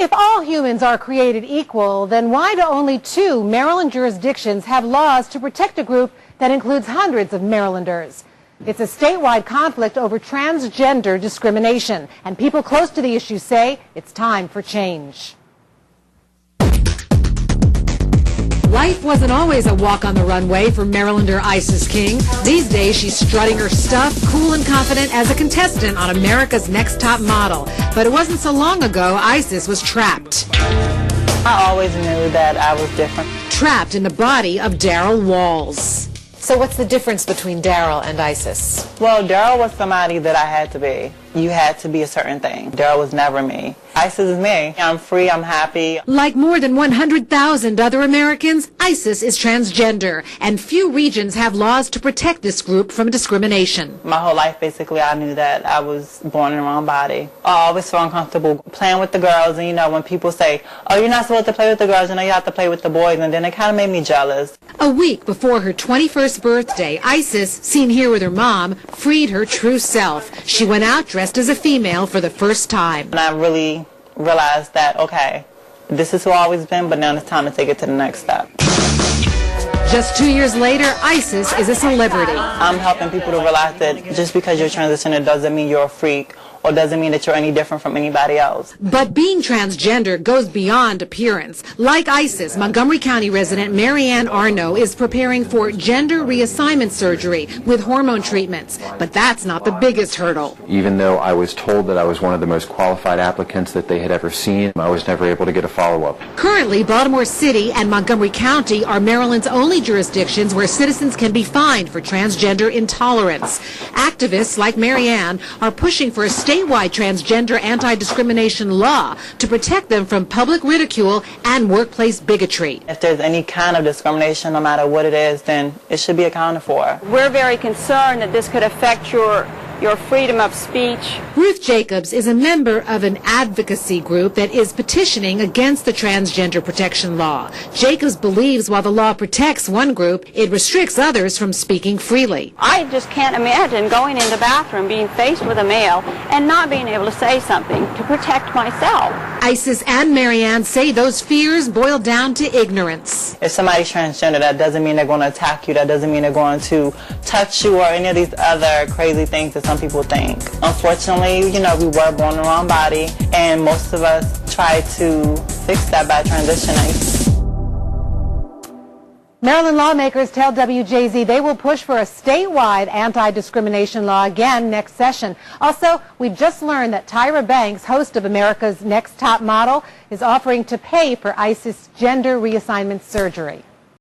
If all humans are created equal, then why do only 2 Maryland jurisdictions have laws to protect a group that includes hundreds of Marylanders? It's a statewide conflict over transgender discrimination, and people close to the issue say it's time for change. Life wasn't always a walk on the runway for Marylander Isis King. These days, she's strutting her stuff, cool and confident as a contestant on America's Next Top Model. But it wasn't so long ago Isis was trapped. I always knew that I was different. Trapped in the body of Daryl Walls. So what's the difference between Daryl and Isis? Well, Daryl was somebody that I had to be. You had to be a certain thing. Daryl was never me. Isis is me. I'm free, I'm happy. Like more than 100,000 other Americans, Isis is transgender, and few regions have laws to protect this group from discrimination. My whole life, basically, I knew that I was born in the wrong body. I always felt uncomfortable playing with the girls, and when people say, oh, you're not supposed to play with the girls, you have to play with the boys, and then it kind of made me jealous. A week before her 21st birthday, Isis, seen here with her mom, freed her true self. She went out dressed as a female for the first time. And I really realized that, okay, this is who I've always been, but now it's time to take it to the next step. Just 2 years later, Isis is a celebrity. I'm helping people to realize that just because you're transgender doesn't mean you're a freak, or doesn't mean that you're any different from anybody else. But being transgender goes beyond appearance. Like Isis, Montgomery County resident Maryanne Arnow is preparing for gender reassignment surgery with hormone treatments. But that's not the biggest hurdle. Even though I was told that I was one of the most qualified applicants that they had ever seen, I was never able to get a follow-up. Currently, Baltimore City and Montgomery County are Maryland's only jurisdictions where citizens can be fined for transgender intolerance. Activists like Maryanne are pushing for a statewide transgender anti-discrimination law to protect them from public ridicule and workplace bigotry. If there's any kind of discrimination, no matter what it is, then it should be accounted for. We're very concerned that this could affect your freedom of speech. Ruth Jacobs is a member of an advocacy group that is petitioning against the transgender protection law. Jacobs believes while the law protects one group, it restricts others from speaking freely. I just can't imagine going in the bathroom, being faced with a male, and not being able to say something to protect myself. Isis and Maryanne say those fears boil down to ignorance. If somebody's transgender, that doesn't mean they're going to attack you. That doesn't mean they're going to touch you or any of these other crazy things that some people think. Unfortunately, we were born in the wrong body, and most of us try to fix that by transitioning. Maryland lawmakers tell WJZ they will push for a statewide anti-discrimination law again next session. Also, we've just learned that Tyra Banks, host of America's Next Top Model, is offering to pay for Isis gender reassignment surgery.